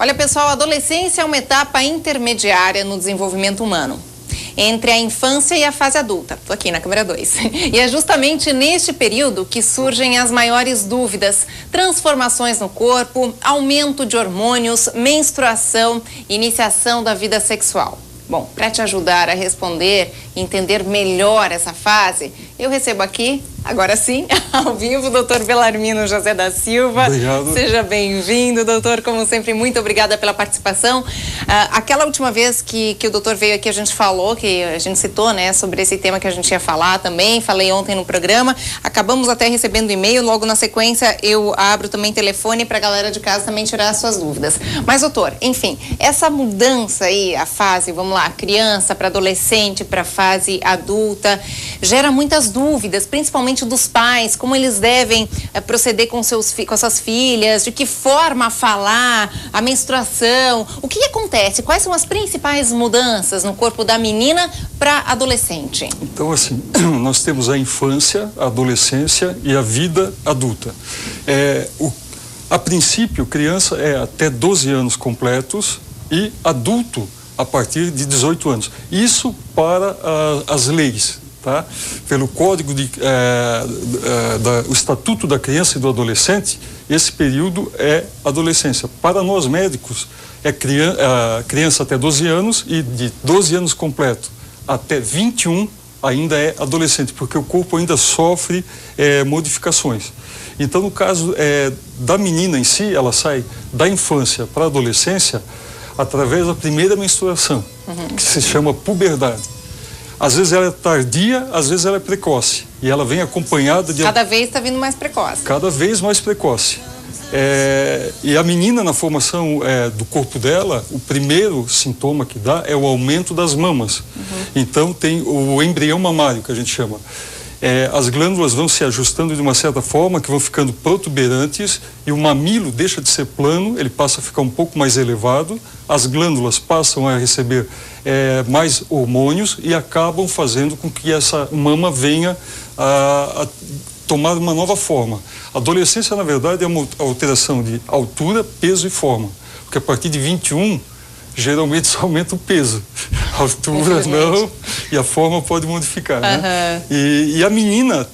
Olha, pessoal, a adolescência é uma etapa intermediária no desenvolvimento humano, entre a infância e a fase adulta. Tô aqui na câmera 2. E é justamente neste período que surgem as maiores dúvidas: transformações no corpo, aumento de hormônios, menstruação, iniciação da vida sexual. Bom, para te ajudar a responder e entender melhor essa fase, eu recebo aqui, agora sim, ao vivo, o doutor Belarmino José da Silva. Obrigado. Seja bem-vindo, doutor. Como sempre, muito obrigada pela participação. Aquela última vez que o doutor veio aqui, a gente falou, que a gente citou, né, sobre esse tema que a gente ia falar também. Falei ontem no programa. Acabamos até recebendo e-mail. Logo na sequência, eu abro também telefone para a galera de casa também tirar as suas dúvidas. Mas, doutor, enfim, essa mudança aí, a fase, vamos lá, criança para adolescente, para fase adulta, gera muitas dúvidas, principalmente dos pais, como eles devem proceder com as suas filhas, de que forma falar, a menstruação, o que acontece, quais são as principais mudanças no corpo da menina para adolescente? Então, assim, nós temos a infância, a adolescência e a vida adulta. A princípio, criança é até 12 anos completos e adulto a partir de 18 anos. Isso para as leis, tá? Pelo Código o Estatuto da Criança e do Adolescente, esse período é adolescência. Para nós médicos, é criança até 12 anos e de 12 anos completo até 21 ainda é adolescente, porque o corpo ainda sofre modificações. Então, no caso da menina em si, ela sai da infância para a adolescência através da primeira menstruação, que se chama puberdade. Às vezes ela é tardia, às vezes ela é precoce. E ela vem acompanhada de... Cada vez está vindo mais precoce. Cada vez mais precoce. E a menina, na formação do corpo dela, o primeiro sintoma que dá é o aumento das mamas. Então tem o embrião mamário, que a gente chama. As glândulas vão se ajustando de uma certa forma, que vão ficando protuberantes, e o mamilo deixa de ser plano, ele passa a ficar um pouco mais elevado, as glândulas passam a receber mais hormônios e acabam fazendo com que essa mama venha a tomar uma nova forma. A adolescência, na verdade, é uma alteração de altura, peso e forma, porque a partir de 21, geralmente só aumenta o peso, a altura não, e a forma pode modificar, né? E a menina,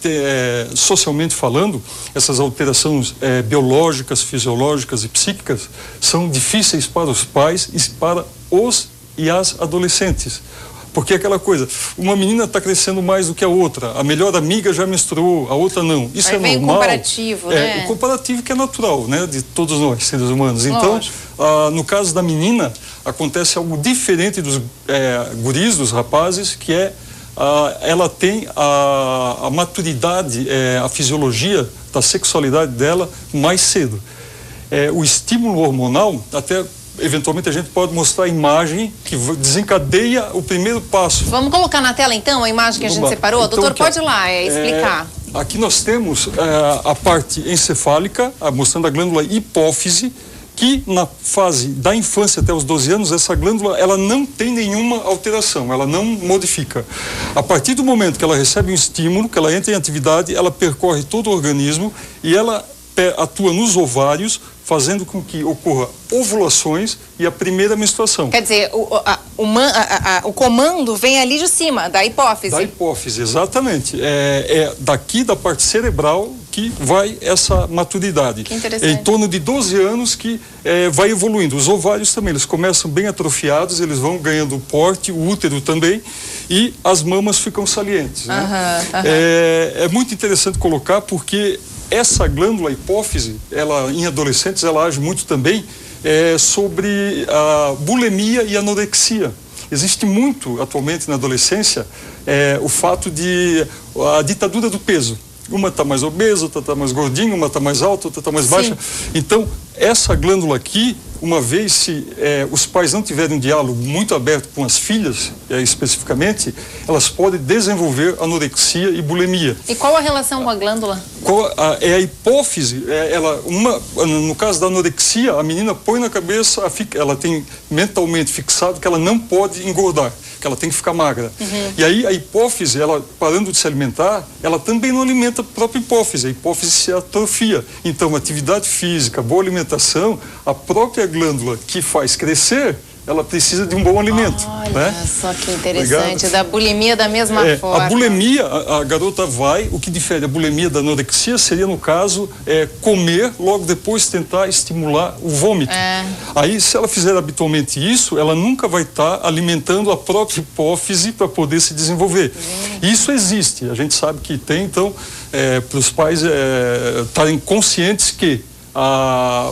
socialmente falando, essas alterações biológicas, fisiológicas e psíquicas são difíceis para os pais e para os e as adolescentes. Porque é aquela coisa, uma menina está crescendo mais do que a outra, a melhor amiga já menstruou, a outra não. Isso é normal. O comparativo, né? O comparativo que é natural, né, de todos nós, seres humanos. Então, no caso da menina, acontece algo diferente dos guris, dos rapazes, que ela tem a maturidade, a fisiologia da sexualidade dela mais cedo. O estímulo hormonal, até... eventualmente a gente pode mostrar a imagem que desencadeia o primeiro passo. Vamos colocar na tela então a imagem que a gente separou? Então, doutor, pode ir lá explicar. Aqui nós temos a parte encefálica, mostrando a glândula hipófise, que na fase da infância até os 12 anos, essa glândula ela não tem nenhuma alteração, ela não modifica. A partir do momento que ela recebe um estímulo, que ela entra em atividade, ela percorre todo o organismo e ela atua nos ovários, fazendo com que ocorra ovulações e a primeira menstruação. Quer dizer, o comando vem ali de cima, da hipófise. Da hipófise, exatamente. Daqui da parte cerebral que vai essa maturidade. Que interessante. Em torno de 12 anos que vai evoluindo. Os ovários também, eles começam bem atrofiados, eles vão ganhando porte, o útero também, e as mamas ficam salientes. Né? É muito interessante colocar porque essa glândula hipófise, ela em adolescentes, ela age muito também sobre a bulimia e anorexia. Existe muito atualmente na adolescência o fato de a ditadura do peso. Uma está mais obesa, outra está mais gordinha, uma está mais alta, outra está mais baixa. Então, essa glândula aqui, uma vez se os pais não tiverem um diálogo muito aberto com as filhas, especificamente, elas podem desenvolver anorexia e bulimia. E qual a relação com a glândula? É a hipófise, no caso da anorexia, a menina põe na cabeça, ela tem mentalmente fixado que ela não pode engordar, que que ela tem que ficar magra. E aí a hipófise, ela parando de se alimentar, ela também não alimenta a própria hipófise. A hipófise se atrofia. Então, atividade física, boa alimentação, a própria glândula que faz crescer, ela precisa de um bom alimento. Olha, né? Só que interessante, da bulimia da mesma forma. A bulimia, a garota vai, o que difere a bulimia da anorexia seria, no caso, comer, logo depois tentar estimular o vômito. Aí, se ela fizer habitualmente isso, ela nunca vai estar alimentando a própria hipófise para poder se desenvolver. Isso existe, a gente sabe que tem, então, para os pais estarem conscientes que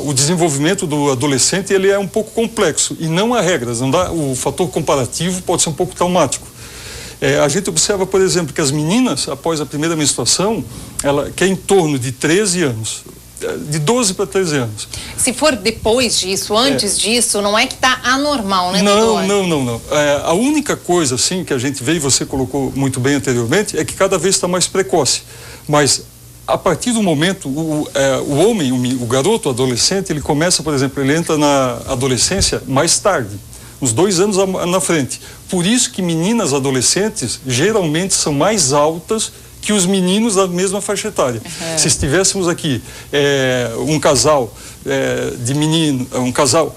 o desenvolvimento do adolescente ele é um pouco complexo e não há regras, não dá, o fator comparativo pode ser um pouco traumático. A gente observa, por exemplo, que as meninas, após a primeira menstruação, que é em torno de 13 anos, de 12 para 13 anos. Se for depois disso, antes disso, não é que está anormal, né, doutor? Não. A única coisa, assim, que a gente vê, e você colocou muito bem anteriormente, é que cada vez está mais precoce. Mas a partir do momento, o homem, o garoto, o adolescente, ele começa, por exemplo, ele entra na adolescência mais tarde, uns 2 anos na frente. Por isso que meninas adolescentes geralmente são mais altas que os meninos da mesma faixa etária. Se estivéssemos aqui um casal de menino, um casal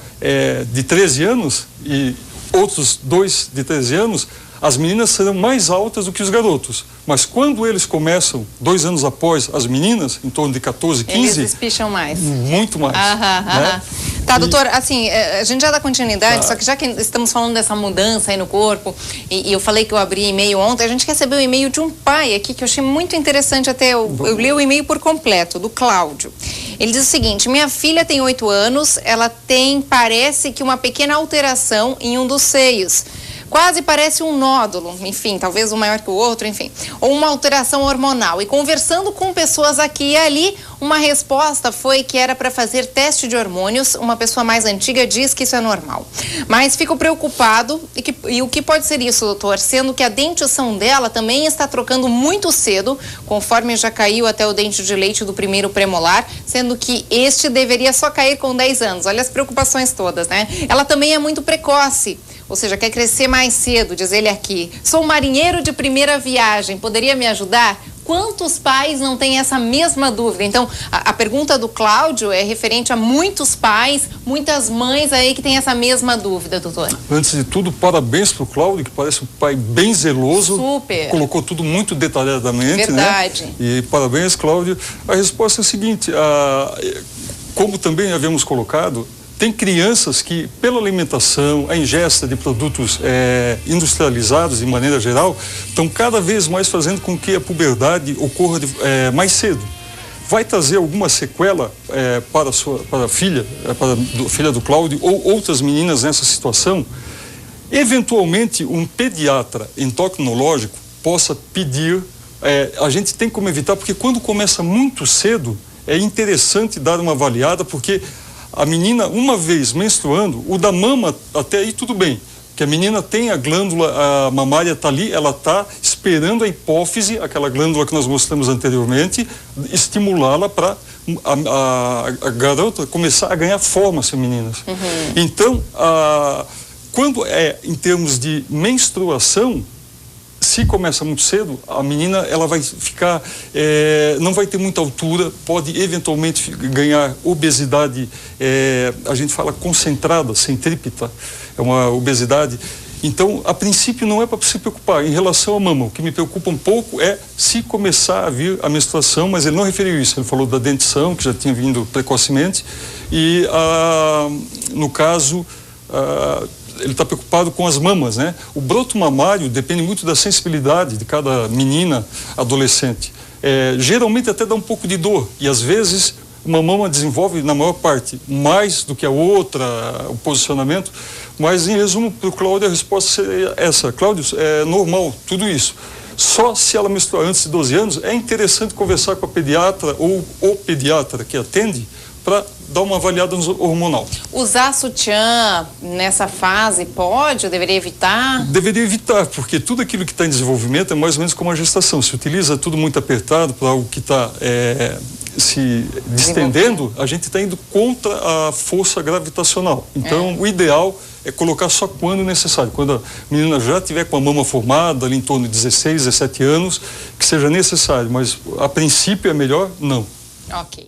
de 13 anos e outros 2 de 13 anos, as meninas serão mais altas do que os garotos. Mas quando eles começam, 2 anos após as meninas, em torno de 14, 15... Eles espicham mais. Muito mais. Né? Tá, doutor, assim, a gente já dá continuidade, só que já que estamos falando dessa mudança aí no corpo, e eu falei que eu abri e-mail ontem, a gente recebeu um e-mail de um pai aqui, que eu achei muito interessante até, eu li o e-mail por completo, do Cláudio. Ele diz o seguinte: minha filha tem 8 anos, ela tem, parece que uma pequena alteração em um dos seios. Quase parece um nódulo, enfim, talvez um maior que o outro, enfim, ou uma alteração hormonal. E conversando com pessoas aqui e ali, uma resposta foi que era para fazer teste de hormônios. Uma pessoa mais antiga diz que isso é normal. Mas fico preocupado, e o que pode ser isso, doutor? Sendo que a dentição dela também está trocando muito cedo, conforme já caiu até o dente de leite do primeiro premolar, sendo que este deveria só cair com 10 anos. Olha as preocupações todas, né? Ela também é muito precoce. Ou seja, quer crescer mais cedo, diz ele aqui. Sou marinheiro de primeira viagem, poderia me ajudar? Quantos pais não têm essa mesma dúvida? Então, a pergunta do Cláudio é referente a muitos pais, muitas mães aí que têm essa mesma dúvida, doutor. Antes de tudo, parabéns para o Cláudio, que parece um pai bem zeloso. Super. Colocou tudo muito detalhadamente. Verdade. Né? E parabéns, Cláudio. A resposta é a seguinte, como também havíamos colocado, tem crianças que, pela alimentação, a ingesta de produtos industrializados, de maneira geral, estão cada vez mais fazendo com que a puberdade ocorra mais cedo. Vai trazer alguma sequela para a filha, filha do Cláudio, ou outras meninas nessa situação? Eventualmente, um pediatra endocrinológico possa pedir, a gente tem como evitar, porque quando começa muito cedo, é interessante dar uma avaliada, porque a menina, uma vez menstruando, o da mama, até aí tudo bem, que a menina tem a glândula mamária, está ali, ela está esperando a hipófise, aquela glândula que nós mostramos anteriormente, estimulá-la para a garota começar a ganhar formas femininas. Então, quando em termos de menstruação, se começa muito cedo, a menina ela vai ficar, não vai ter muita altura, pode eventualmente ganhar obesidade, a gente fala concentrada, centrípeta, é uma obesidade. Então, a princípio não é para se preocupar. Em relação à mama, o que me preocupa um pouco é se começar a vir a menstruação, mas ele não referiu isso, ele falou da dentição, que já tinha vindo precocemente, e no caso, ele está preocupado com as mamas, né? O broto mamário depende muito da sensibilidade de cada menina adolescente. Geralmente até dá um pouco de dor, e às vezes uma mama desenvolve, na maior parte, mais do que a outra, o posicionamento. Mas, em resumo, para o Cláudio, a resposta seria essa. Cláudio, é normal tudo isso. Só se ela menstruar antes de 12 anos, é interessante conversar com a pediatra ou o pediatra que atende para dar uma avaliada hormonal. Usar sutiã nessa fase pode ou deveria evitar? Deveria evitar, porque tudo aquilo que está em desenvolvimento é mais ou menos como a gestação. Se utiliza tudo muito apertado para algo que está se distendendo, a gente está indo contra a força gravitacional. Então, o ideal é colocar só quando necessário. Quando a menina já tiver com a mama formada, ali em torno de 16, 17 anos, que seja necessário. Mas, a princípio, é melhor não. Ok.